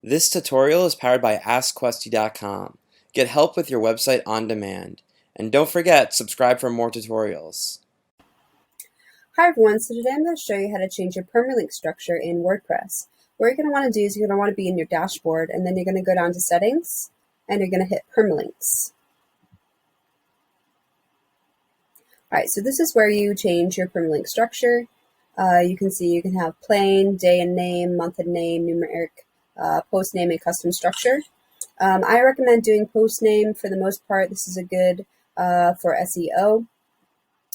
This tutorial is powered by AskQuesty.com. Get help with your website on demand. And don't forget, subscribe for more tutorials. Hi everyone, so today I'm going to show you how to change your permalink structure in WordPress. What you're going to want to do is you're going to want to be in your dashboard, and then you're going to go down to settings and you're going to hit permalinks. Alright, so this is where you change your permalink structure. You can see you can have plain, day and name, month and name, numeric, post name, and custom structure. I recommend doing post name for the most part. This is a good for SEO.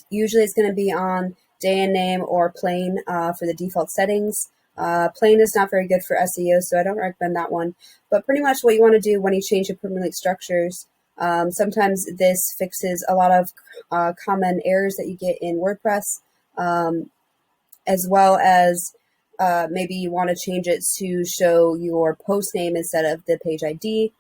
Usually it's going to be on day and name or plain for the default settings. Plain is not very good for SEO, so I don't recommend that one. But pretty much what you want to do when you change your permalink structures, sometimes this fixes a lot of common errors that you get in WordPress, as well as maybe you want to change it to show your post name instead of the page ID.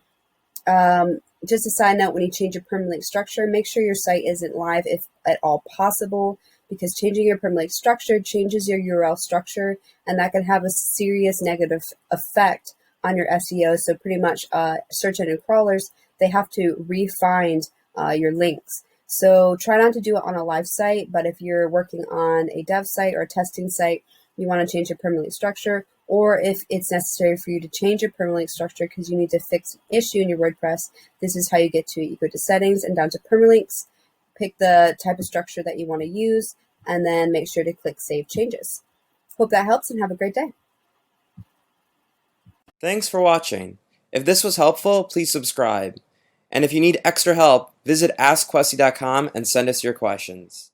Just a side note, when you change your permalink structure, make sure your site isn't live if at all possible, because changing your permalink structure changes your URL structure, and that can have a serious negative effect on your SEO. So pretty much search engine crawlers, they have to re-find your links. So try not to do it on a live site, but if you're working on a dev site or a testing site, you want to change your permalink structure, or if it's necessary for you to change your permalink structure because you need to fix an issue in your WordPress, this is how you get to it. You go to settings and down to permalinks, pick the type of structure that you want to use, and then make sure to click Save Changes. Hope that helps, and have a great day. Thanks for watching. If this was helpful, please subscribe. And if you need extra help, visit AskQuesty.com and send us your questions.